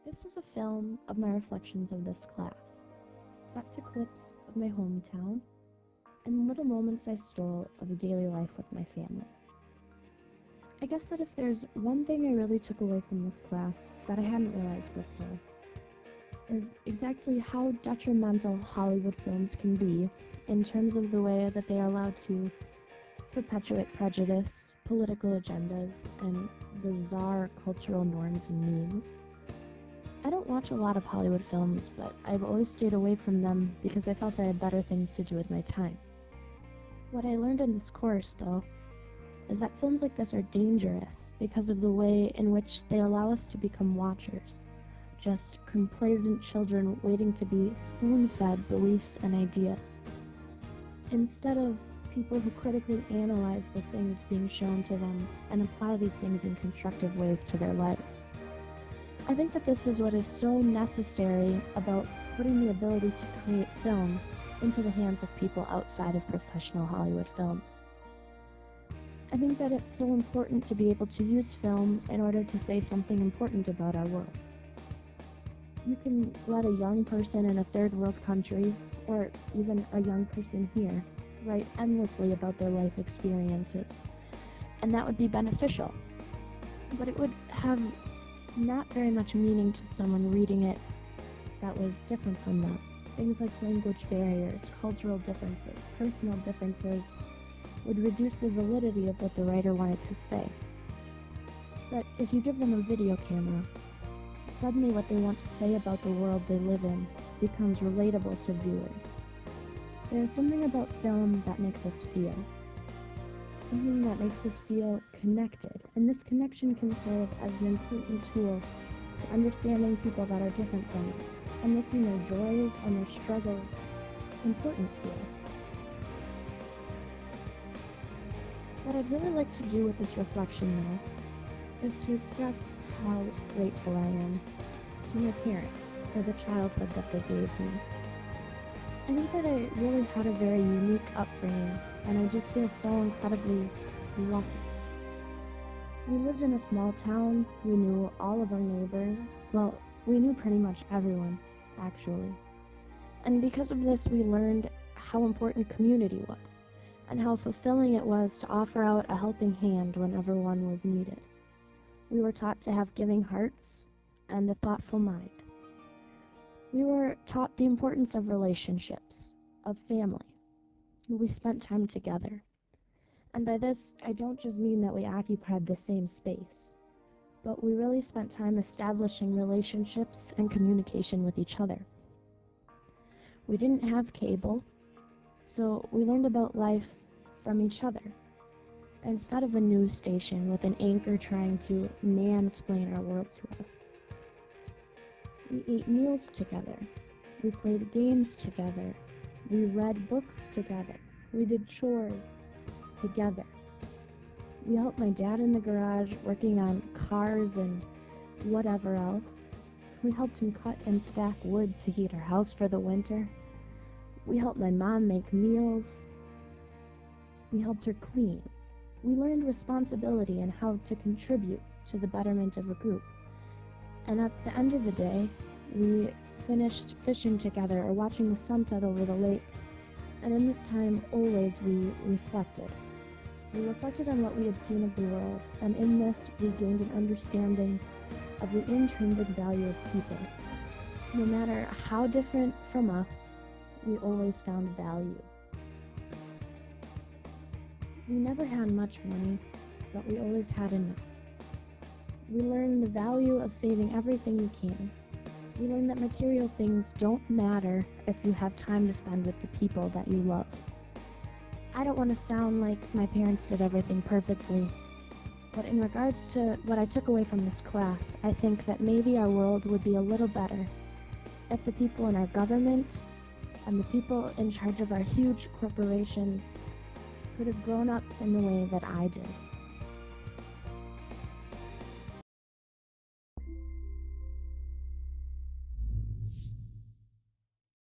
This is a film of my reflections of this class, set to clips of my hometown and little moments I stole of a daily life with my family. I guess that if there's one thing I really took away from this class that I hadn't realized before, is exactly how detrimental Hollywood films can be in terms of the way that they are allowed to perpetuate prejudice, political agendas, and bizarre cultural norms and memes. I don't watch a lot of Hollywood films, but I've always stayed away from them because I felt I had better things to do with my time. What I learned in this course, though, is that films like this are dangerous because of the way in which they allow us to become watchers, just complacent children waiting to be spoon-fed beliefs and ideas, instead of people who critically analyze the things being shown to them and apply these things in constructive ways to their lives. I think that this is what is so necessary about putting the ability to create film into the hands of people outside of professional Hollywood films. I think that it's so important to be able to use film in order to say something important about our world. You can let a young person in a third world country, or even a young person here, write endlessly about their life experiences, and that would be beneficial. But it would have not very much meaning to someone reading it that was different from that. Things like language barriers, cultural differences, personal differences would reduce the validity of what the writer wanted to say. But if you give them a video camera, suddenly what they want to say about the world they live in becomes relatable to viewers. There's something about film that makes us feel. Something that makes us feel connected, and this connection can serve as an important tool to understanding people that are different from us, and making their joys and their struggles important to us. What I'd really like to do with this reflection, though, is to express how grateful I am to my parents for the childhood that they gave me. I think that I really had a very unique upbringing, and I just feel so incredibly lucky. We lived in a small town, we knew all of our neighbors, well, we knew pretty much everyone, actually. And because of this, we learned how important community was, and how fulfilling it was to offer out a helping hand whenever one was needed. We were taught to have giving hearts and a thoughtful mind. We were taught the importance of relationships, of family. We spent time together. And by this, I don't just mean that we occupied the same space, but we really spent time establishing relationships and communication with each other. We didn't have cable, so we learned about life from each other, instead of a news station with an anchor trying to mansplain our world to us. We ate meals together. We played games together. We read books together. We did chores together. We helped my dad in the garage working on cars and whatever else. We helped him cut and stack wood to heat our house for the winter. We helped my mom make meals. We helped her clean. We learned responsibility and how to contribute to the betterment of a group. And at the end of the day, we finished fishing together or watching the sunset over the lake. And in this time, always we reflected. We reflected on what we had seen of the world, and in this, we gained an understanding of the intrinsic value of people. No matter how different from us, we always found value. We never had much money, but we always had enough. We learned the value of saving everything you can. We learned that material things don't matter if you have time to spend with the people that you love. I don't want to sound like my parents did everything perfectly, but in regards to what I took away from this class, I think that maybe our world would be a little better if the people in our government and the people in charge of our huge corporations could have grown up in the way that I did.